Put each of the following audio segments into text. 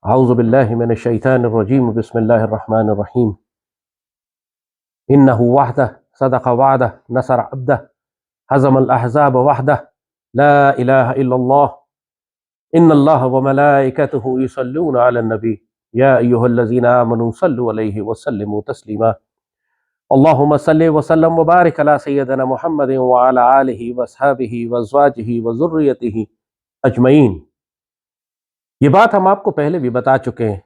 اعوذ باللہ من الشیطان الرجیم بسم اللہ الرحمن الرحیم انہ وحدہ صدق وعدہ نصر عبدہ ہزم الاحزاب وحدہ لا الہ الا اللہ ان اللہ وملائکتہ یصلون علی النبی یا ایہا الذین آمنوا صلوا علیہ وسلموا تسلیما اللہم صلی وسلم وبارک علی سیدنا محمد وعلی آلہ واصحابہ وازواجہ وذریتہ اجمعین۔ یہ بات ہم آپ کو پہلے بھی بتا چکے ہیں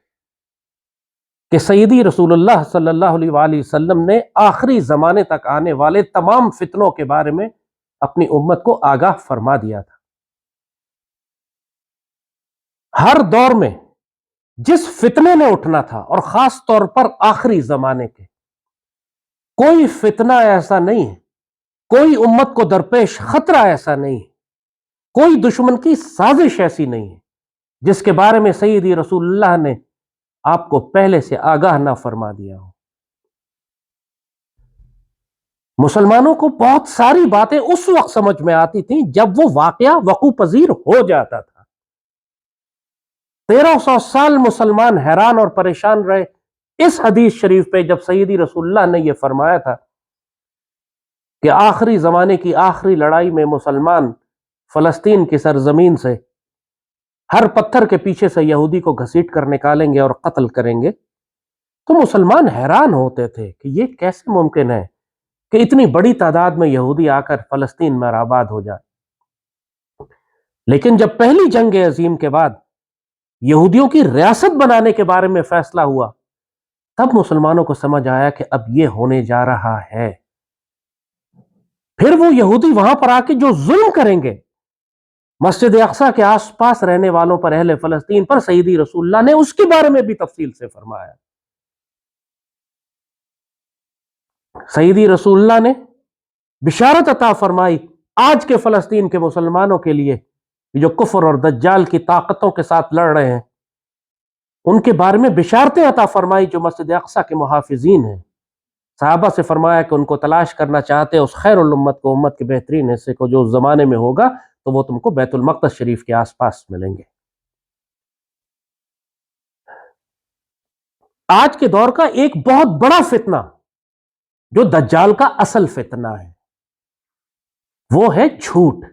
کہ سیدی رسول اللہ صلی اللہ علیہ وآلہ وسلم نے آخری زمانے تک آنے والے تمام فتنوں کے بارے میں اپنی امت کو آگاہ فرما دیا تھا۔ ہر دور میں جس فتنے نے اٹھنا تھا اور خاص طور پر آخری زمانے کے، کوئی فتنہ ایسا نہیں ہے، کوئی امت کو درپیش خطرہ ایسا نہیں ہے، کوئی دشمن کی سازش ایسی نہیں ہے جس کے بارے میں سیدی رسول اللہ نے آپ کو پہلے سے آگاہ نہ فرما دیا ہو۔ مسلمانوں کو بہت ساری باتیں اس وقت سمجھ میں آتی تھیں جب وہ واقعہ وقوع پذیر ہو جاتا تھا۔ 1300 سال مسلمان حیران اور پریشان رہے اس حدیث شریف پہ جب سیدی رسول اللہ نے یہ فرمایا تھا کہ آخری زمانے کی آخری لڑائی میں مسلمان فلسطین کی سرزمین سے ہر پتھر کے پیچھے سے یہودی کو گھسیٹ کر نکالیں گے اور قتل کریں گے، تو مسلمان حیران ہوتے تھے کہ یہ کیسے ممکن ہے کہ اتنی بڑی تعداد میں یہودی آ کر فلسطین میں آباد ہو جائے۔ لیکن جب پہلی جنگ عظیم کے بعد یہودیوں کی ریاست بنانے کے بارے میں فیصلہ ہوا، تب مسلمانوں کو سمجھ آیا کہ اب یہ ہونے جا رہا ہے۔ پھر وہ یہودی وہاں پر آ کے جو ظلم کریں گے مسجد اقصی کے آس پاس رہنے والوں پر، اہل فلسطین پر، سیدی رسول اللہ نے اس کے بارے میں بھی تفصیل سے فرمایا۔ سیدی رسول اللہ نے بشارت عطا فرمائی آج کے فلسطین کے مسلمانوں کے لیے جو کفر اور دجال کی طاقتوں کے ساتھ لڑ رہے ہیں، ان کے بارے میں بشارتیں عطا فرمائی جو مسجد اقصی کے محافظین ہیں۔ صحابہ سے فرمایا کہ ان کو تلاش کرنا چاہتے اس خیر الامت کو، امت کے بہترین حصے کو جو اس زمانے میں ہوگا، تو وہ تم کو بیت المقدس شریف کے آس پاس ملیں گے۔ آج کے دور کا ایک بہت بڑا فتنہ جو دجال کا اصل فتنہ ہے، وہ ہے جھوٹ،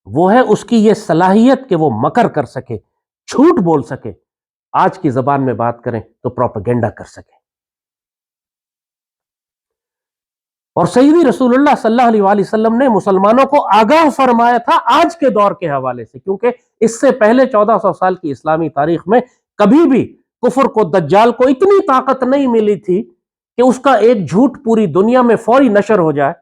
وہ ہے اس کی یہ صلاحیت کہ وہ مکر کر سکے، جھوٹ بول سکے، آج کی زبان میں بات کریں تو پروپیگنڈا کر سکے۔ اور سیدی رسول اللہ صلی اللہ علیہ وآلہ وسلم نے مسلمانوں کو آگاہ فرمایا تھا آج کے دور کے حوالے سے، کیونکہ اس سے پہلے 1400 سال کی اسلامی تاریخ میں کبھی بھی کفر کو، دجال کو اتنی طاقت نہیں ملی تھی کہ اس کا ایک جھوٹ پوری دنیا میں فوری نشر ہو جائے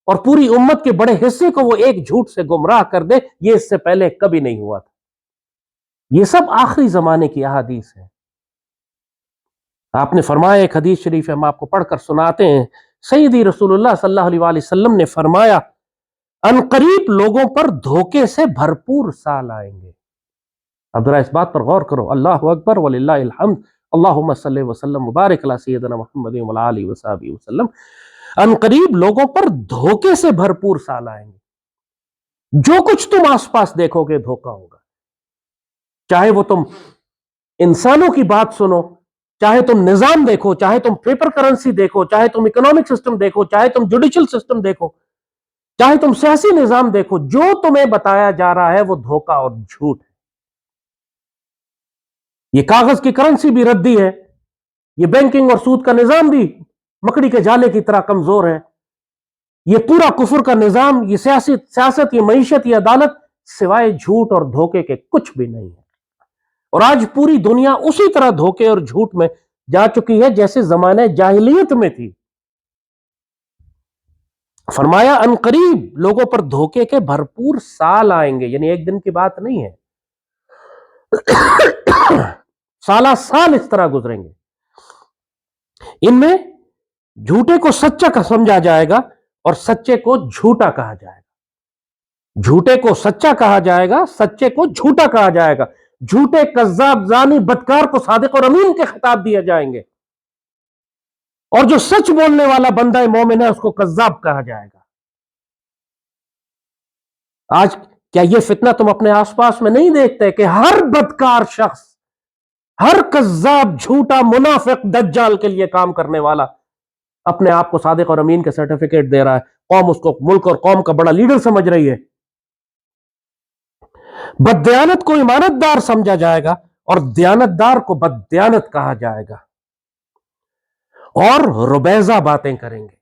اور پوری امت کے بڑے حصے کو وہ ایک جھوٹ سے گمراہ کر دے۔ یہ اس سے پہلے کبھی نہیں ہوا تھا۔ یہ سب آخری زمانے کی احادیث ہے۔ آپ نے فرمایا، ایک حدیث شریف ہم آپ کو پڑھ کر سناتے ہیں، سیدی رسول اللہ صلی اللہ علیہ وآلہ وسلم نے فرمایا، ان قریب لوگوں پر دھوکے سے بھرپور سال آئیں گے۔ اب ذرا اس بات پر غور کرو، اللہ اکبر وللہ الحمد، اللہم صلی وسلم مبارک علی سیدنا محمد وعلی آلہ وصحبہ وسلم۔ ان قریب لوگوں پر دھوکے سے بھرپور سال آئیں گے۔ جو کچھ تم آس پاس دیکھو گے دھوکہ ہوگا، چاہے وہ تم انسانوں کی بات سنو، چاہے تم نظام دیکھو، چاہے تم پیپر کرنسی دیکھو، چاہے تم اکنامک سسٹم دیکھو، چاہے تم جوڈیشل سسٹم دیکھو، چاہے تم سیاسی نظام دیکھو، جو تمہیں بتایا جا رہا ہے وہ دھوکہ اور جھوٹ ہے۔ یہ کاغذ کی کرنسی بھی ردی ہے، یہ بینکنگ اور سود کا نظام بھی مکڑی کے جالے کی طرح کمزور ہے، یہ پورا کفر کا نظام، یہ سیاست، یہ معیشت، یہ عدالت سوائے جھوٹ اور دھوکے کے کچھ بھی نہیں ہے۔ اور آج پوری دنیا اسی طرح دھوکے اور جھوٹ میں جا چکی ہے جیسے زمانے جاہلیت میں تھی۔ فرمایا ان قریب لوگوں پر دھوکے کے بھرپور سال آئیں گے، یعنی ایک دن کی بات نہیں ہے، سالہ سال اس طرح گزریں گے۔ ان میں جھوٹے کو سچا کا سمجھا جائے گا اور سچے کو جھوٹا کہا جائے گا، جھوٹے کو سچا کہا جائے گا، سچے کو جھوٹا کہا جائے گا، جھوٹے، کذاب، زانی، بدکار کو صادق اور امین کے خطاب دیے جائیں گے، اور جو سچ بولنے والا بندہ مومن ہے اس کو کذاب کہا جائے گا۔ آج کیا یہ فتنہ تم اپنے آس پاس میں نہیں دیکھتے کہ ہر بدکار شخص، ہر کذاب، جھوٹا، منافق، دجال کے لیے کام کرنے والا اپنے آپ کو صادق اور امین کے سرٹیفکیٹ دے رہا ہے، قوم اس کو ملک اور قوم کا بڑا لیڈر سمجھ رہی ہے۔ بددیانت کو ایمانت دار سمجھا جائے گا اور دیانت دار کو بددیانت کہا جائے گا، اور ربیزہ باتیں کریں گے۔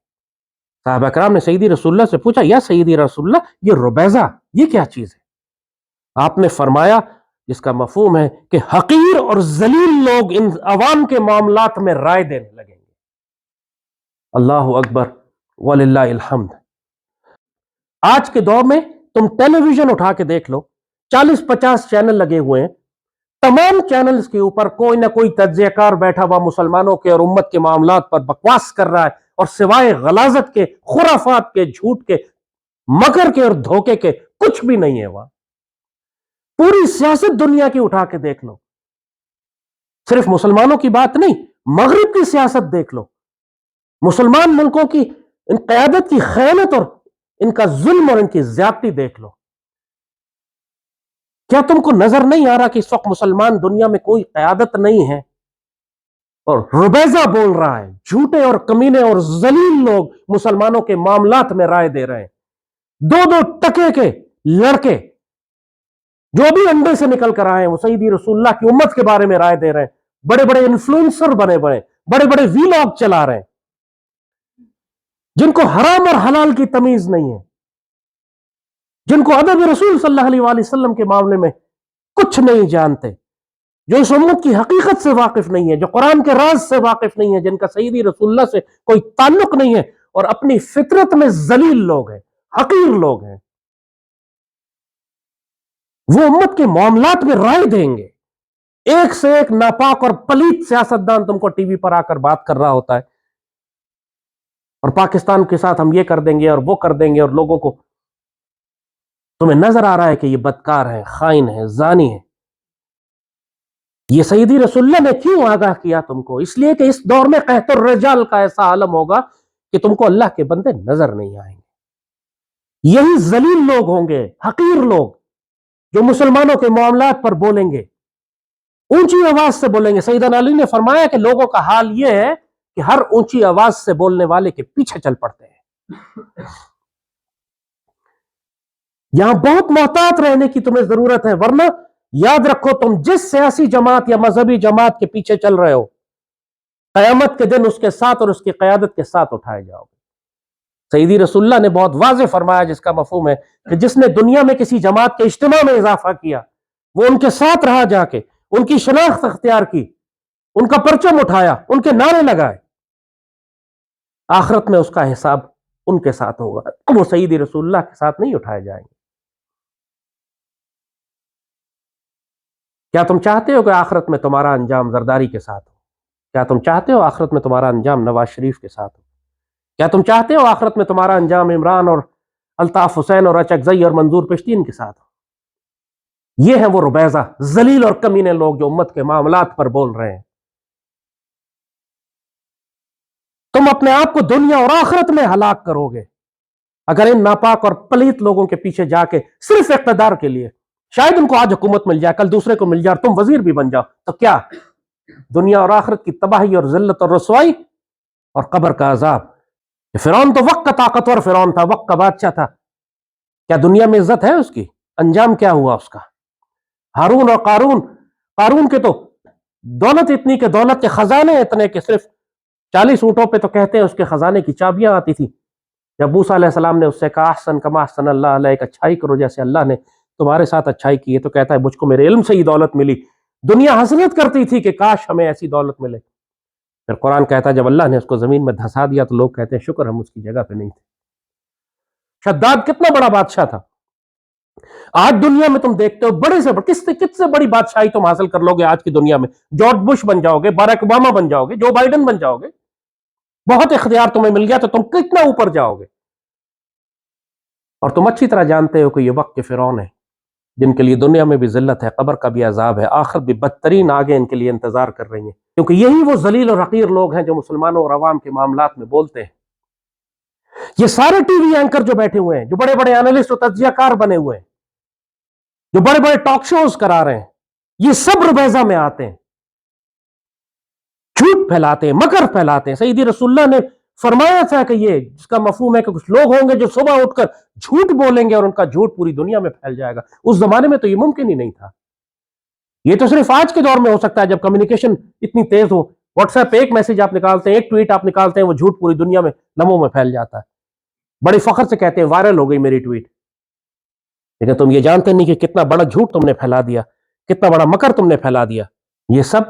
صحابہ کرام نے سیدی رسول اللہ سے پوچھا، یا سیدی رسول اللہ، یہ ربیزہ یہ کیا چیز ہے؟ آپ نے فرمایا، جس کا مفہوم ہے کہ حقیر اور ذلیل لوگ ان عوام کے معاملات میں رائے دینے لگیں گے۔ اللہ اکبر وللہ الحمد۔ آج کے دور میں تم ٹیلی ویژن اٹھا کے دیکھ لو، 40-50 چینل لگے ہوئے ہیں، تمام چینلز کے اوپر کوئی نہ کوئی تجزیہ کار بیٹھا ہوا مسلمانوں کے اور امت کے معاملات پر بکواس کر رہا ہے، اور سوائے غلاظت کے، خرافات کے، جھوٹ کے، مکر کے اور دھوکے کے کچھ بھی نہیں ہے وہاں۔ پوری سیاست دنیا کی اٹھا کے دیکھ لو، صرف مسلمانوں کی بات نہیں، مغرب کی سیاست دیکھ لو، مسلمان ملکوں کی ان قیادت کی خیانت اور ان کا ظلم اور ان کی زیادتی دیکھ لو۔ کیا تم کو نظر نہیں آ رہا کہ اس وقت مسلمان دنیا میں کوئی قیادت نہیں ہے، اور ربیزہ بول رہا ہے، جھوٹے اور کمینے اور ذلیل لوگ مسلمانوں کے معاملات میں رائے دے رہے ہیں؟ 2 ٹکے کے لڑکے جو بھی انڈے سے نکل کر آئے ہیں، وہ سیدی رسول اللہ کی امت کے بارے میں رائے دے رہے ہیں، بڑے بڑے انفلوئنسر بنے بڑے بڑے ویلاگ چلا رہے ہیں، جن کو حرام اور حلال کی تمیز نہیں ہے، جن کو ادب رسول صلی اللہ علیہ وآلہ وسلم کے معاملے میں کچھ نہیں جانتے، جو اس امت کی حقیقت سے واقف نہیں ہے، جو قرآن کے راز سے واقف نہیں ہے، جن کا سیدی رسول اللہ سے کوئی تعلق نہیں ہے، اور اپنی فطرت میں ذلیل لوگ ہیں، حقیر لوگ ہیں، وہ امت کے معاملات میں رائے دیں گے۔ ایک سے ایک ناپاک اور پلیت سیاستدان تم کو ٹی وی پر آ کر بات کر رہا ہوتا ہے، اور پاکستان کے ساتھ ہم یہ کر دیں گے اور وہ کر دیں گے، اور لوگوں کو تمہیں نظر آ رہا ہے کہ یہ بدکار ہے، خائن ہے، زانی ہے۔ یہ سیدی رسول اللہ نے کیوں آگاہ کیا تم کو؟ اس لیے کہ اس دور میں قحط الرجال کا ایسا عالم ہوگا کہ تم کو اللہ کے بندے نظر نہیں آئیں گے۔ یہی ذلیل لوگ ہوں گے، حقیر لوگ، جو مسلمانوں کے معاملات پر بولیں گے، اونچی آواز سے بولیں گے۔ سیدنا علی نے فرمایا کہ لوگوں کا حال یہ ہے کہ ہر اونچی آواز سے بولنے والے کے پیچھے چل پڑتے ہیں۔ یہاں بہت محتاط رہنے کی تمہیں ضرورت ہے، ورنہ یاد رکھو، تم جس سیاسی جماعت یا مذہبی جماعت کے پیچھے چل رہے ہو، قیامت کے دن اس کے ساتھ اور اس کی قیادت کے ساتھ اٹھائے جاؤ گے۔ سیدی رسول اللہ نے بہت واضح فرمایا، جس کا مفہوم ہے کہ جس نے دنیا میں کسی جماعت کے اجتماع میں اضافہ کیا، وہ ان کے ساتھ رہا، جا کے ان کی شناخت اختیار کی، ان کا پرچم اٹھایا، ان کے نعرے لگائے، آخرت میں اس کا حساب ان کے ساتھ ہوگا، وہ سیدی رسول اللہ کے ساتھ نہیں اٹھائے جائیں گے۔ کیا تم چاہتے ہو کہ آخرت میں تمہارا انجام زرداری کے ساتھ ہو؟ کیا تم چاہتے ہو آخرت میں تمہارا انجام نواز شریف کے ساتھ ہو؟ کیا تم چاہتے ہو آخرت میں تمہارا انجام عمران اور الطاف حسین اور اچکزئی اور منظور پشتین کے ساتھ ہو؟ یہ ہیں وہ ربیزہ، ذلیل اور کمینے لوگ جو امت کے معاملات پر بول رہے ہیں۔ تم اپنے آپ کو دنیا اور آخرت میں ہلاک کرو گے اگر ان ناپاک اور پلیت لوگوں کے پیچھے جا کے صرف اقتدار کے لیے، شاید ان کو آج حکومت مل جائے، کل دوسرے کو مل جائے اور تم وزیر بھی بن جاؤ، تو کیا دنیا اور آخرت کی تباہی اور ذلت اور رسوائی اور قبر کا عذاب۔ فرعون تو وقت کا طاقتور فرعون تھا، وقت کا بادشاہ تھا، کیا دنیا میں عزت ہے اس کی؟ انجام کیا ہوا اس کا؟ ہارون اور قارون کے تو دولت اتنی کہ دولت کے خزانے اتنے کہ صرف 40 اونٹوں پہ تو کہتے ہیں اس کے خزانے کی چابیاں آتی تھی۔ جب موسیٰ علیہ السلام نے اس سے کہا احسن کما احسن اللہ علیک، اچھائی کرو جیسے اللہ نے تمہارے ساتھ اچھائی کی ہے، تو کہتا ہے مجھ کو میرے علم سے ہی دولت ملی، دنیا حسرت کرتی تھی کہ کاش ہمیں ایسی دولت ملے۔ پھر قرآن کہتا ہے جب اللہ نے اس کو زمین میں دھسا دیا تو لوگ کہتے ہیں شکر ہم اس کی جگہ پہ نہیں تھے۔ شداد کتنا بڑا بادشاہ تھا۔ آج دنیا میں تم دیکھتے ہو بڑے سے کس سے بڑی بادشاہی تم حاصل کر لو گے آج کی دنیا میں؟ جارج بش بن جاؤ گے، باراک اوباما بن جاؤ گے، جو بائیڈن بن جاؤ گے، بہت اختیار تمہیں مل گیا تو تم کتنا اوپر جاؤ گے۔ اور تم اچھی طرح جانتے ہو کہ یہ وقت کے فرعون ہیں جن کے لیے دنیا میں بھی ذلت ہے، قبر کا بھی عذاب ہے، آخرت بھی بدترین آگے ان کے لیے انتظار کر رہی ہیں، کیونکہ یہی وہ ذلیل اور حقیر لوگ ہیں جو مسلمانوں اور عوام کے معاملات میں بولتے ہیں۔ یہ سارے ٹی وی اینکر جو بیٹھے ہوئے ہیں، جو بڑے بڑے اینالسٹ اور تجزیہ کار بنے ہوئے ہیں، جو بڑے بڑے ٹاک شوز کرا رہے ہیں، یہ سب ربیزہ میں آتے ہیں۔ جھوٹ پھیلاتے ہیں، مکر پھیلاتے ہیں. سیدی رسول اللہ نے فرمایا تھا کہ یہ جس کا مفہوم ہے کہ کچھ لوگ ہوں گے جو صبح اٹھ کر جھوٹ بولیں گے اور ان کا جھوٹ پوری دنیا میں پھیل جائے گا. اس زمانے میں تو یہ ممکن ہی نہیں تھا. یہ تو صرف آج کے دور میں ہو سکتا ہے جب کمیونیکیشن اتنی تیز ہو. واٹس ایپ پہ ایک میسج آپ نکالتے ہیں، ایک ٹویٹ آپ نکالتے ہیں، وہ جھوٹ پوری دنیا میں لمحوں میں پھیل جاتا ہے. بڑے فخر سے کہتے ہیں وائرل ہو گئی میری ٹویٹ. لیکن تم یہ جانتے نہیں کہ کتنا بڑا جھوٹ تم نے پھیلا دیا، کتنا بڑا مکر تم نے پھیلا دیا. یہ سب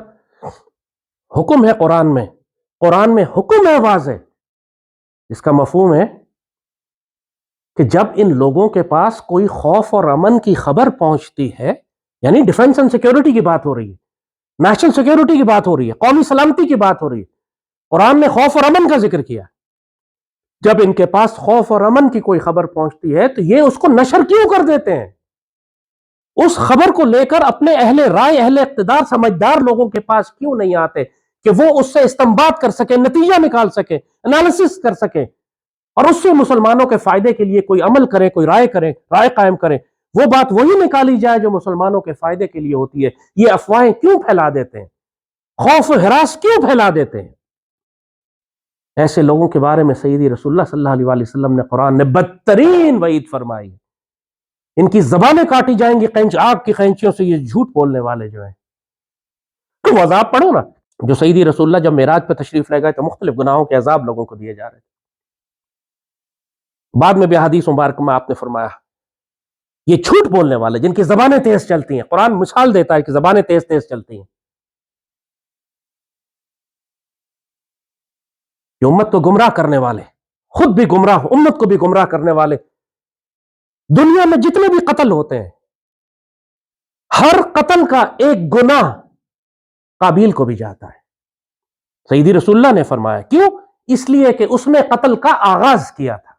حکم ہے قرآن میں. قرآن میں حکم ہے واضح، اس کا مفہوم ہے کہ جب ان لوگوں کے پاس کوئی خوف اور امن کی خبر پہنچتی ہے، یعنی ڈیفنس اینڈ سیکیورٹی کی بات ہو رہی ہے، نیشنل سیکیورٹی کی بات ہو رہی ہے، قومی سلامتی کی بات ہو رہی ہے. قرآن نے خوف اور امن کا ذکر کیا. جب ان کے پاس خوف اور امن کی کوئی خبر پہنچتی ہے تو یہ اس کو نشر کیوں کر دیتے ہیں؟ اس خبر کو لے کر اپنے اہل رائے، اہل اقتدار، سمجھدار لوگوں کے پاس کیوں نہیں آتے کہ وہ اس سے استنباط کر سکیں، نتیجہ نکال سکیں، انالیسس کر سکیں، اور اس سے مسلمانوں کے فائدے کے لیے کوئی عمل کریں، کوئی رائے قائم کریں. وہ بات وہی نکالی جائے جو مسلمانوں کے فائدے کے لیے ہوتی ہے. یہ افواہیں کیوں پھیلا دیتے ہیں؟ خوف و ہراس کیوں پھیلا دیتے ہیں؟ ایسے لوگوں کے بارے میں سیدی رسول اللہ صلی اللہ علیہ وسلم نے، قرآن نے بدترین وعید فرمائی. ان کی زبانیں کاٹی جائیں گی آگ کی قینچیوں سے، یہ جھوٹ بولنے والے جو ہیں. تو عذاب پڑھو نا، جو سیدی رسول اللہ جب معراج پہ تشریف لے گئے تو مختلف گناہوں کے عذاب لوگوں کو دیے جا رہے تھے. بعد میں بھی حدیث مبارک میں آپ نے فرمایا یہ جھوٹ بولنے والے جن کی زبانیں تیز چلتی ہیں، قرآن مثال دیتا ہے کہ زبانیں تیز تیز چلتی ہیں، یہ امت کو گمراہ کرنے والے، خود بھی گمراہ، امت کو بھی گمراہ کرنے والے. دنیا میں جتنے بھی قتل ہوتے ہیں، ہر قتل کا ایک گناہ قابیل کو بھی جاتا ہے. سیدی رسول اللہ نے فرمایا کیوں؟ اس لیے کہ اس نے قتل کا آغاز کیا تھا.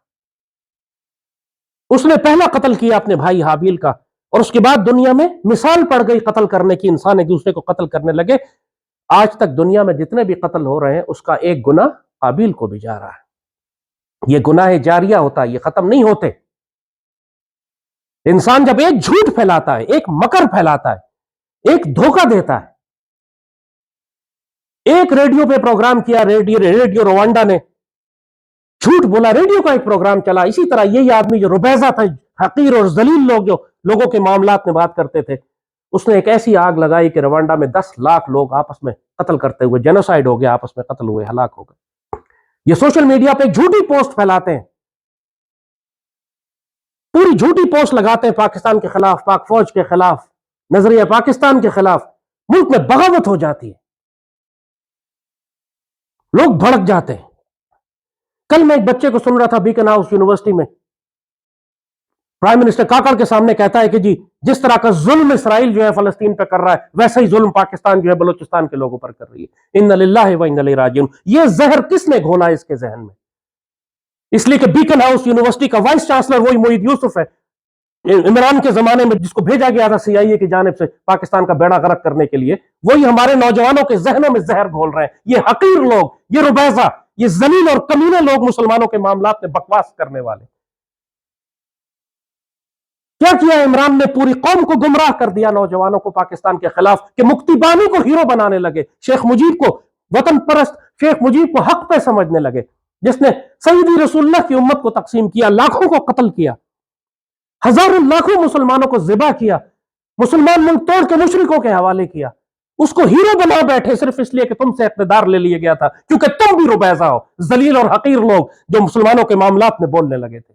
اس نے پہلا قتل کیا اپنے بھائی حابیل کا، اور اس کے بعد دنیا میں مثال پڑ گئی قتل کرنے کی، انسان ایک دوسرے کو قتل کرنے لگے. آج تک دنیا میں جتنے بھی قتل ہو رہے ہیں اس کا ایک گناہ قابیل کو بھی جا رہا ہے. یہ گناہ جاریہ ہوتا ہے، یہ ختم نہیں ہوتے. انسان جب ایک جھوٹ پھیلاتا ہے، ایک مکر پھیلاتا ہے، ایک دھوکہ دیتا ہے. ایک ریڈیو پہ پروگرام کیا، ریڈیو روانڈا نے جھوٹ بولا، ریڈیو کا ایک پروگرام چلا. اسی طرح یہی آدمی جو ربیزہ تھا، حقیر اور ذلیل لوگ جو لوگوں کے معاملات میں بات کرتے تھے، اس نے ایک ایسی آگ لگائی کہ روانڈا میں 10 لاکھ لوگ آپس میں قتل کرتے ہوئے، جینوسائیڈ ہو گیا، آپس میں قتل ہوئے، ہلاک ہو گئے. یہ سوشل میڈیا پہ جھوٹی پوسٹ پھیلاتے ہیں، پوری جھوٹی پوسٹ لگاتے ہیں پاکستان کے خلاف، پاک فوج کے خلاف، نظریہ پاکستان کے خلاف. ملک میں بغاوت ہو جاتی ہے، لوگ بھڑک جاتے ہیں. کل میں ایک بچے کو سن رہا تھا بیکن ہاؤس یونیورسٹی میں، پرائم منسٹر کاکڑ کے سامنے کہتا ہے کہ جی جس طرح کا ظلم اسرائیل جو ہے فلسطین پہ کر رہا ہے، ویسا ہی ظلم پاکستان جو ہے بلوچستان کے لوگوں پر کر رہی ہے. انا للہ و انا الیہ راجعون. یہ زہر کس نے گھولا اس کے ذہن میں؟ اس لیے کہ بیکن ہاؤس یونیورسٹی کا وائس چانسلر وہی معید یوسف ہے، عمران کے زمانے میں جس کو بھیجا گیا تھا سی آئی اے کی جانب سے پاکستان کا بیڑا غرق کرنے کے لیے. وہی ہمارے نوجوانوں کے ذہنوں میں زہر گھول رہے ہیں. یہ حقیر لوگ، یہ ربیزہ، یہ ذلیل اور کمینے لوگ مسلمانوں کے معاملات میں بکواس کرنے والے. کیا کیا عمران نے؟ پوری قوم کو گمراہ کر دیا، نوجوانوں کو پاکستان کے خلاف، کہ مکتی بانی کو ہیرو بنانے لگے، شیخ مجیب کو وطن پرست، شیخ مجیب کو حق پہ سمجھنے لگے، جس نے سیدی رسول اللہ کی امت کو تقسیم کیا، لاکھوں کو قتل کیا، ہزاروں لاکھوں مسلمانوں کو ذبح کیا، مسلمان ملک توڑ کے مشرکوں کے حوالے کیا. اس کو ہیرو بنا بیٹھے صرف اس لیے کہ تم سے اقتدار لے لیا گیا تھا، کیونکہ تم بھی ربیزہ ہو، ذلیل اور حقیر لوگ جو مسلمانوں کے معاملات میں بولنے لگے تھے.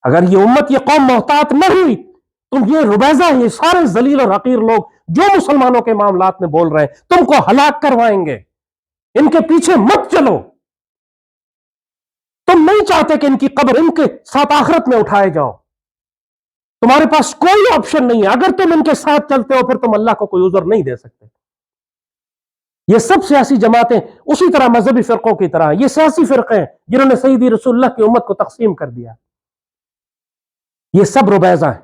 اگر یہ امت، یہ قوم محتاط نہ ہوئی تو یہ ربیزہ، یہ سارے ذلیل اور حقیر لوگ جو مسلمانوں کے معاملات میں بول رہے ہیں، تم کو ہلاک کروائیں گے. ان کے پیچھے مت چلو. تم نہیں چاہتے کہ ان کی قبر ان کے ساتھ آخرت میں اٹھائے جاؤ. تمہارے پاس کوئی آپشن نہیں ہے. اگر تم ان کے ساتھ چلتے ہو پھر تم اللہ کو کوئی عذر نہیں دے سکتے. یہ سب سیاسی جماعتیں اسی طرح مذہبی فرقوں کی طرح، یہ سیاسی فرقے ہیں جنہوں نے سیدی رسول اللہ کی امت کو تقسیم کر دیا. یہ سب ربیزہ ہیں،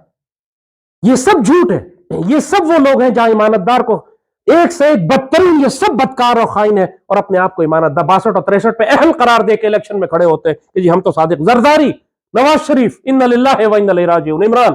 یہ سب جھوٹ ہے. یہ سب وہ لوگ ہیں جہاں امانت دار کو ایک سے ایک بدترین، یہ سب بدکار اور خائن ہے، اور اپنے آپ کو امانت دار 62 اور 63 پہ اہل قرار دے کے الیکشن میں کھڑے ہوتے ہیں کہ جی ہم تو صادق. زرداری، نواز شریف، انا للہ و انا الیہ راجعون، عمران.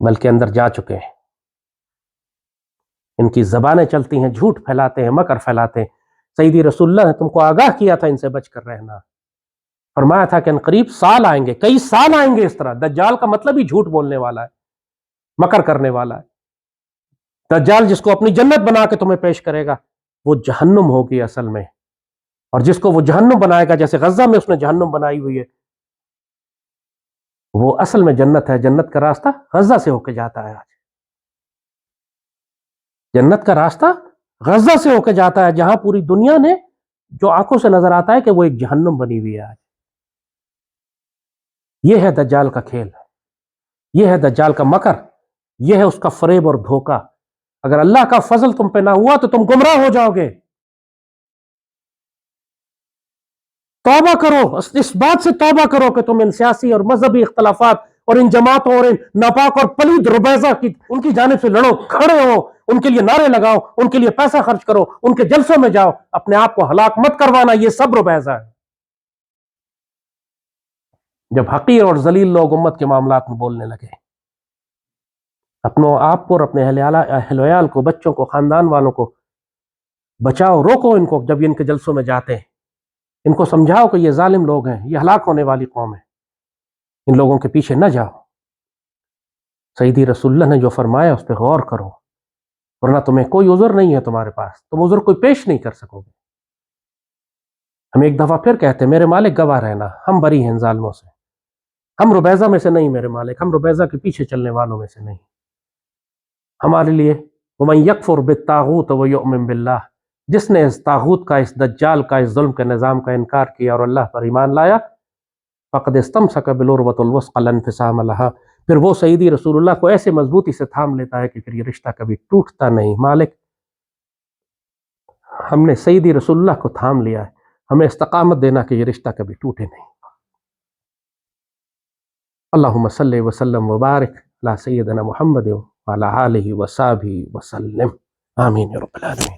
بلکہ اندر جا چکے ہیں. ان کی زبانیں چلتی ہیں، جھوٹ پھیلاتے ہیں، مکر پھیلاتے ہیں. سیدی رسول اللہ نے تم کو آگاہ کیا تھا ان سے بچ کر رہنا. فرمایا تھا کہ ان قریب سال آئیں گے، کئی سال آئیں گے اس طرح. دجال کا مطلب ہی جھوٹ بولنے والا ہے، مکر کرنے والا ہے. دجال جس کو اپنی جنت بنا کے تمہیں پیش کرے گا وہ جہنم ہوگی اصل میں، اور جس کو وہ جہنم بنائے گا، جیسے غزہ میں اس نے جہنم بنائی ہوئی ہے، وہ اصل میں جنت ہے. جنت کا راستہ غزہ سے ہو کے جاتا ہے. آج جنت کا راستہ غزہ سے ہو کے جاتا ہے، جہاں پوری دنیا نے جو آنکھوں سے نظر آتا ہے کہ وہ ایک جہنم بنی ہوئی ہے. آج یہ ہے دجال کا کھیل، یہ ہے دجال کا مکر، یہ ہے اس کا فریب اور دھوکہ. اگر اللہ کا فضل تم پہ نہ ہوا تو تم گمراہ ہو جاؤ گے. توبہ کرو، اس بات سے توبہ کرو کہ تم ان سیاسی اور مذہبی اختلافات اور ان جماعتوں اور ان ناپاک اور پلید ربیزہ کی ان کی جانب سے لڑو، کھڑے ہو، ان کے لیے نعرے لگاؤ، ان کے لیے پیسہ خرچ کرو، ان کے جلسوں میں جاؤ. اپنے آپ کو ہلاک مت کروانا، یہ سب ربیزہ ہے. جب حقیر اور ذلیل لوگ امت کے معاملات میں بولنے لگے، اپنوں آپ کو اور اپنے اہل ویال کو، بچوں کو، خاندان والوں کو بچاؤ، روکو ان کو. جب ان کے جلسوں میں جاتے ہیں ان کو سمجھاؤ کہ یہ ظالم لوگ ہیں، یہ ہلاک ہونے والی قوم ہے، ان لوگوں کے پیچھے نہ جاؤ. سیدی رسول اللہ نے جو فرمایا اس پہ غور کرو، ورنہ تمہیں کوئی عذر نہیں ہے. تمہارے پاس تم عذر کوئی پیش نہیں کر سکو گے. ہم ایک دفعہ پھر کہتے ہیں، میرے مالک گواہ رہنا، ہم بری ہیں ان ظالموں سے. ہم ربیزہ میں سے نہیں میرے مالک، ہم ربیزہ کے پیچھے چلنے والوں میں سے نہیں. ہمارے لیے وَمَن يَكْفُرْ بِالطَّاغُوتِ وَيُؤْمِن بِاللَّهِ، جس نے اس طاغوت کا، اس دجال کا، اس ظلم کے نظام کا انکار کیا اور اللہ پر ایمان لایا، فقد استمسک بالعروۃ الوثقی لا انفصام لها، پھر وہ سیدی رسول اللہ کو ایسے مضبوطی سے تھام لیتا ہے کہ پھر یہ رشتہ کبھی ٹوٹتا نہیں. مالک ہم نے سیدی رسول اللہ کو تھام لیا ہے، ہمیں استقامت دینا کہ یہ رشتہ کبھی ٹوٹے نہیں. اللہم صلی وسلم وبارک علی سیدنا محمد وعلی آلہ وصحبہ وسلم. آمین یا رب العالمین.